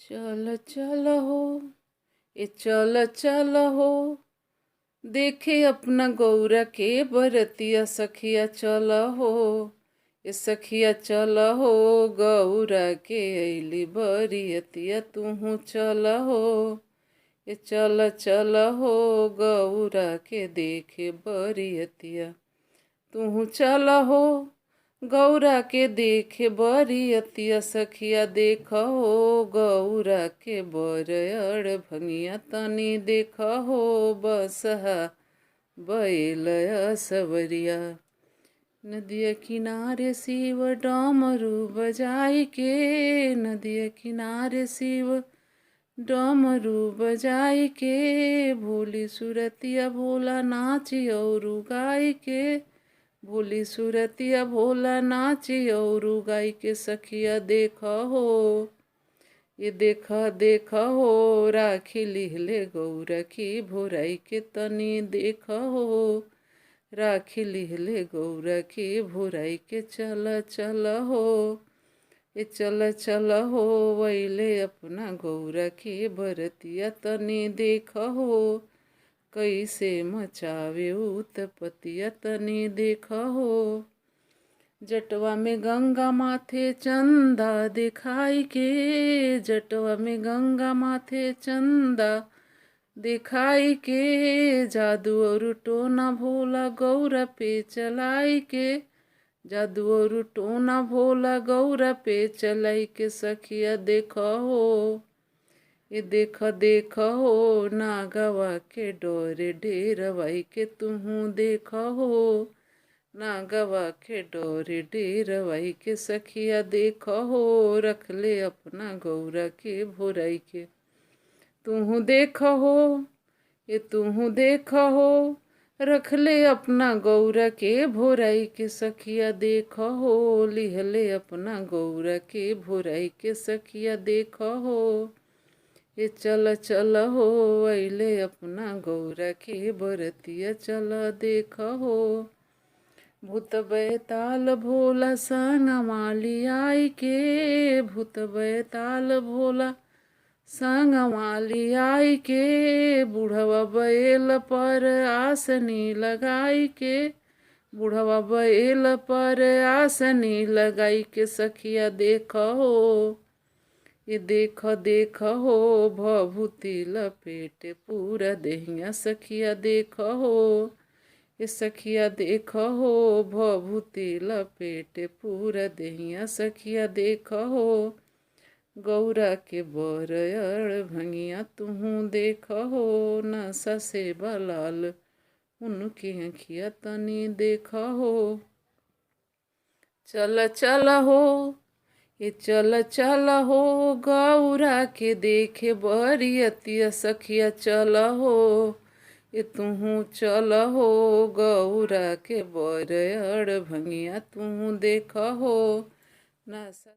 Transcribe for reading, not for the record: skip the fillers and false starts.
चल चल हो, ए चल चल हो, देखे अपना गौरा के बरतिया सखिया चल हो। ए सखिया चल हो, गौरा के अइली बरियतिया तुहू चल हो। ए चल चल हो, गौरा के देखे बरियतिया तुहू चल हो। गौरा के देखे बरियतिया सखिया देख हो, गौरा के बरयड़ भंगिया तनी देख हो। बसहा बैलया सवरिया नदिया किनारे शिव डमरू बजाई के, नदिया किनारे शिव डमरू बजाई के, भोली सुरतिया भोला नाची और गाई के, भोली सुरतिया भोला नाची और गाई के सखिया देख हो। ये देख देख हो, राखी लिहले गौरा की भोराई के तनी देख हो। राखी लिहले गौरा की भोराई के चल चल हो। ये चल चल हो, वैले अपना गौरा की बरतिया तनी देख हो। कैसे मचावे उत्पतिया तनी देख हो। जटवा में गंगा माथे चंदा दिखाई के, जटवा में गंगा माथे चंदा दिखाई के, जादू और टोना भोला गौरा पे चलाई के, जादू और टोना भोला गौरा पे चलाई के सखिया देख हो। ये देख देख हो, नागवा के डोरे डेरवाई के तुहू देख हो। नागवा के डोरे डेरवाई के सखिया देख हो, रख ले अपना गौरा के भोराई के तुहू देख हो। ये तुहू देख हो, रख ले अपना गौरा के भोराई के सखिया देख हो। लिहले अपना गौरा के भोराई के सखिया देख हो। ये चल चल हो, अइले अपना गौरा के बरतिया चल देख हो। भूत बैताल भोला संग माली आई के, भूत बैताल भोला संग माली आई के, बुढ़वा बैल पर आसनी लगाई के, बुढ़वा बैल पर आसनी लगाई के सखिया देख हो। ये देख देख हो, भभूति लपेटे पूरा देहिया सखिया देख हो। ये सखिया देख हो, भभूति लपेटे पूरा देहिया सखिया देख हो। गौरा के बरयड़ भंगिया तुहू देख हो, नशा से बलाल उनकी आँखिया तनी देख हो। चल चल हो, ये चल चल हो, गौरा के देखे बरियतिया सखिया चल हो। ये तुहू चल हो, गौरा के बरयड़ भंगिया तुहू देख हो। नशा